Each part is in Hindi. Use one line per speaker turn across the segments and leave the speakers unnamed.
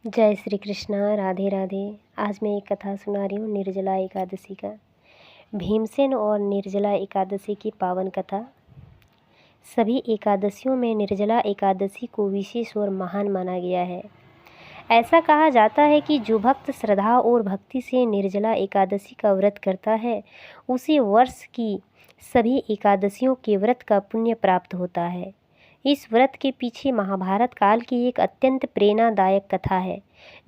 जय श्री कृष्णा। राधे राधे। आज मैं एक कथा सुना रही हूँ निर्जला एकादशी का। भीमसेन और निर्जला एकादशी की पावन कथा। सभी एकादशियों में निर्जला एकादशी को विशेष और महान माना गया है। ऐसा कहा जाता है कि जो भक्त श्रद्धा और भक्ति से निर्जला एकादशी का व्रत करता है उसे वर्ष की सभी एकादशियों के व्रत का पुण्य प्राप्त होता है। इस व्रत के पीछे महाभारत काल की एक अत्यंत प्रेरणादायक कथा है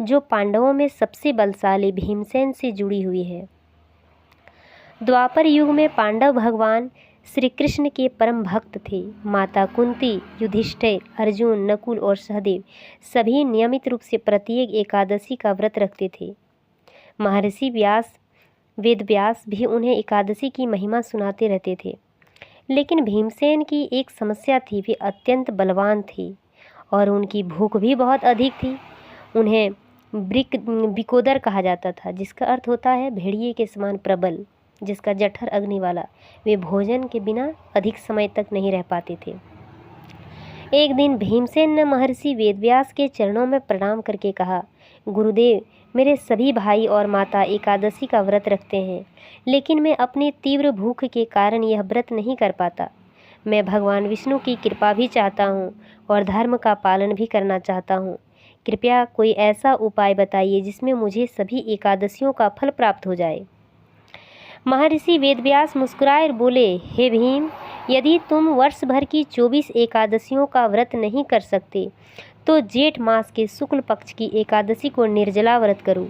जो पांडवों में सबसे बलशाली भीमसेन से जुड़ी हुई है। द्वापर युग में पांडव भगवान श्री कृष्ण के परम भक्त थे। माता कुंती, युधिष्ठिर, अर्जुन, नकुल और सहदेव सभी नियमित रूप से प्रत्येक एकादशी का व्रत रखते थे। महर्षि वेदव्यास भी उन्हें एकादशी की महिमा सुनाते रहते थे। लेकिन भीमसेन की एक समस्या थी, वे अत्यंत बलवान थे और उनकी भूख भी बहुत अधिक थी। उन्हें बिकोदर कहा जाता था, जिसका अर्थ होता है भेड़िए के समान प्रबल, जिसका जठर अग्नि वाला। वे भोजन के बिना अधिक समय तक नहीं रह पाते थे। एक दिन भीमसेन ने महर्षि वेदव्यास के चरणों में प्रणाम करके कहा, गुरुदेव, मेरे सभी भाई और माता एकादशी का व्रत रखते हैं, लेकिन मैं अपनी तीव्र भूख के कारण यह व्रत नहीं कर पाता। मैं भगवान विष्णु की कृपा भी चाहता हूँ और धर्म का पालन भी करना चाहता हूँ। कृपया कोई ऐसा उपाय बताइए जिसमें मुझे सभी एकादशियों का फल प्राप्त हो जाए। महर्षि वेदव्यास मुस्कुराए और बोले, हे भीम, यदि तुम वर्ष भर की 24 एकादशियों का व्रत नहीं कर सकते तो जेठ मास के शुक्ल पक्ष की एकादशी को निर्जला व्रत करो।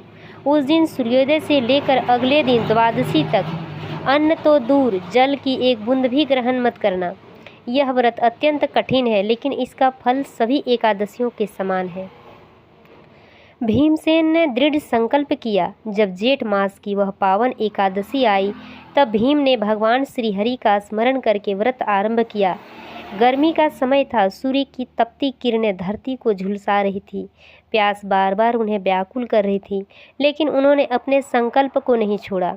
उस दिन सूर्योदय से लेकर अगले दिन द्वादशी तक अन्न तो दूर, जल की एक बूंद भी ग्रहण मत करना। यह व्रत अत्यंत कठिन है, लेकिन इसका फल सभी एकादशियों के समान है। भीमसेन ने दृढ़ संकल्प किया। जब जेठ मास की वह पावन एकादशी आई तब भीम ने भगवान श्रीहरि का स्मरण करके व्रत आरंभ किया। गर्मी का समय था, सूर्य की तपती किरणें धरती को झुलसा रही थी। प्यास बार बार उन्हें व्याकुल कर रही थी, लेकिन उन्होंने अपने संकल्प को नहीं छोड़ा।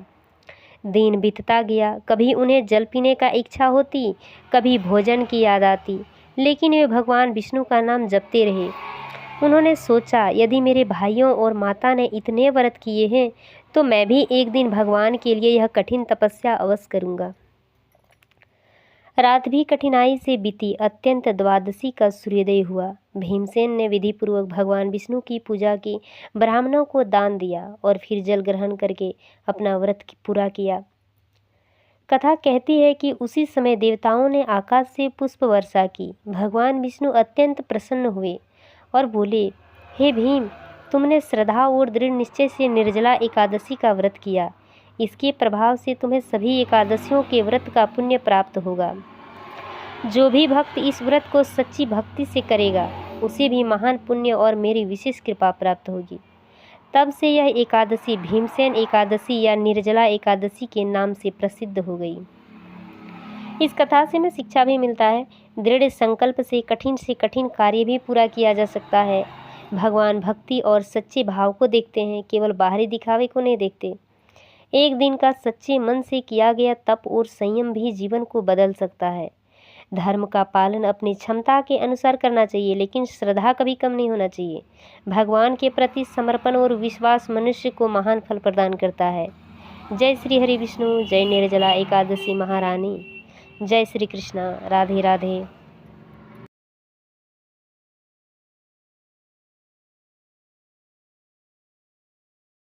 दिन बीतता गया, कभी उन्हें जल पीने का इच्छा होती, कभी भोजन की याद आती, लेकिन वे भगवान विष्णु का नाम जपते रहे। उन्होंने सोचा, यदि मेरे भाइयों और माता ने इतने व्रत किए हैं तो मैं भी एक दिन भगवान के लिए यह कठिन तपस्या अवश्य करूँगा। रात भी कठिनाई से बीती। अत्यंत द्वादशी का सूर्योदय हुआ। भीमसेन ने विधिपूर्वक भगवान विष्णु की पूजा की, ब्राह्मणों को दान दिया और फिर जल ग्रहण करके अपना व्रत पूरा किया। कथा कहती है कि उसी समय देवताओं ने आकाश से पुष्प वर्षा की। भगवान विष्णु अत्यंत प्रसन्न हुए और बोले, हे भीम, तुमने श्रद्धा और दृढ़ निश्चय से निर्जला एकादशी का व्रत किया। इसके प्रभाव से तुम्हें सभी एकादशियों के व्रत का पुण्य प्राप्त होगा। जो भी भक्त इस व्रत को सच्ची भक्ति से करेगा उसे भी महान पुण्य और मेरी विशेष कृपा प्राप्त होगी। तब से यह एकादशी भीमसेन एकादशी या निर्जला एकादशी के नाम से प्रसिद्ध हो गई। इस कथा से हमें शिक्षा भी मिलता है, दृढ़ संकल्प से कठिन कार्य भी पूरा किया जा सकता है। भगवान भक्ति और सच्चे भाव को देखते हैं, केवल बाहरी दिखावे को नहीं देखते। एक दिन का सच्चे मन से किया गया तप और संयम भी जीवन को बदल सकता है। धर्म का पालन अपनी क्षमता के अनुसार करना चाहिए, लेकिन श्रद्धा कभी कम नहीं होना चाहिए। भगवान के प्रति समर्पण और विश्वास मनुष्य को महान फल प्रदान करता है। जय श्री हरि विष्णु। जय निर्जला एकादशी महारानी। जय श्री कृष्णा। राधे राधे।